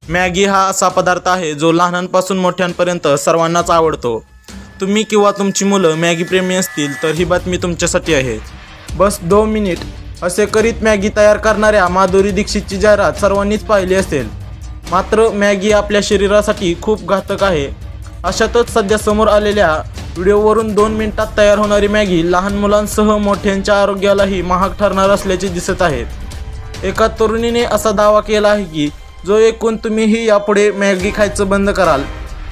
Maggi हा असा पदार्थ आहे जो लहानांपासून मोठ्यांपर्यंत सर्वांनाच आवडतो। तुम्ही किंवा तुमची मुलं मॅगी प्रेमी असतील तर ही बातमी तुमच्यासाठी आहे। बस 2 मिनिट असे करीत मॅगी तयार करणाऱ्या माधुरी दीक्षितची जाहिरात सर्वांनीच पाहिली असेल। मात्र मॅगी आपल्या शरीरासाठी खूप घातक आहे। अशातच सध्या समोर आलेल्या व्हिडिओवरून 2 मिनिटात तयार होणारी मॅगी लहान मुलांसह मोठ्यांच्या आरोग्यालाही महाग ठरणार असल्याचे दिसत आहे। एका तरुणीने असा दावा केला आहे की जो ऐकून तुम्हीही यापुढे मॅगी खायचं बंद कराल।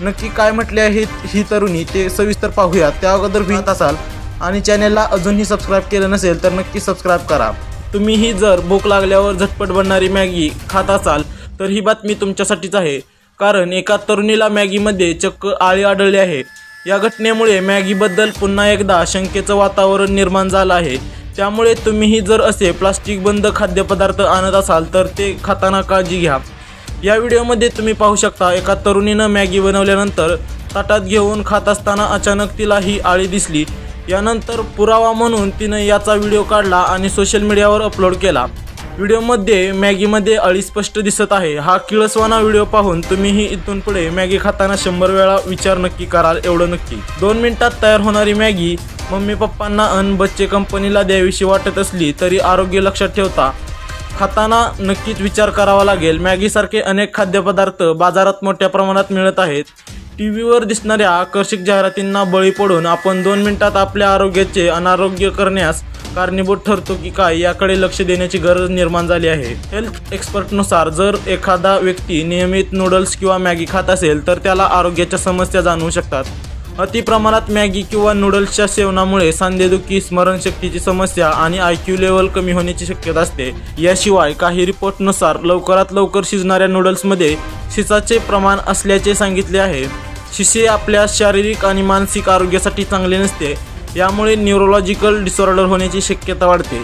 नक्की काय म्हटले आहे ही तरुणी ते सविस्तर पाहूया। त्या अगोदर भेट असाल आणि चॅनेलला अजूनही सबस्क्राईब केलं नसेल तर नक्की सबस्क्राईब करा। तुम्हीही जर भूक लागल्यावर झटपट बनणारी मॅगी खात असाल तर ही बातमी तुमच्यासाठीच आहे। कारण एका तरुणीला मॅगीमध्ये चक्क आळी आढळली आहे। या घटनेमुळे मॅगीबद्दल पुन्हा एकदा शंकेचं वातावरण निर्माण झालं आहे। त्यामुळे तुम्हीही जर असे प्लास्टिक बंद खाद्यपदार्थ आणत असाल तर ते खाताना काळजी घ्या। या व्हिडिओमध्ये तुम्ही पाहू शकता एका तरुणीनं मॅगी बनवल्यानंतर ताटात घेऊन खात असताना अचानक तिला ही आळी दिसली। यानंतर पुरावा म्हणून तिनं याचा व्हिडिओ काढला आणि सोशल मीडियावर अपलोड केला। व्हिडिओमध्ये मॅगीमध्ये आळी स्पष्ट दिसत आहे। हा किळसवाना व्हिडिओ पाहून तुम्हीही इथून पुढे मॅगी खाताना 100 वेळा विचार नक्की कराल एवढं नक्की। 2 मिनिटात तयार होणारी मॅगी मम्मी पप्पांना अन बच्चे कंपनीला द्यावीशी वाटत असली तरी आरोग्य लक्षात ठेवता खाताना नक्कीच विचार करावा लागेल। मॅगीसारखे अनेक खाद्यपदार्थ बाजारात मोठ्या प्रमाणात मिळत आहेत। टीव्हीवर दिसणाऱ्या आकर्षक जाहिरातींना बळी पडून आपण 2 मिनिटात आपल्या आरोग्याचे अनारोग्य करण्यास कारणीभूत ठरतो की काय याकडे लक्ष देण्याची गरज निर्माण झाली आहे। हेल्थ एक्सपर्टनुसार जर एखादा व्यक्ती नियमित नूडल्स किंवा मॅगी खात असेल तर त्याला आरोग्याच्या समस्या जाणवू शकतात। अति प्रमाणात मॅगी किंवा नूडल्सच्या सेवनामुळे सांधेदुखी, स्मरणशक्तीची समस्या आणि IQ लेवल कमी होण्याची शक्यता असते। याशिवाय काही रिपोर्टनुसार लवकरात लवकर शिजणाऱ्या नूडल्समध्ये शिसाचे प्रमाण असल्याचे सांगितले आहे। शिसे आपल्या शारीरिक आणि मानसिक आरोग्यासाठी चांगले नसते। यामुळे न्यूरोलॉजिकल डिसऑर्डर होण्याची शक्यता वाढते।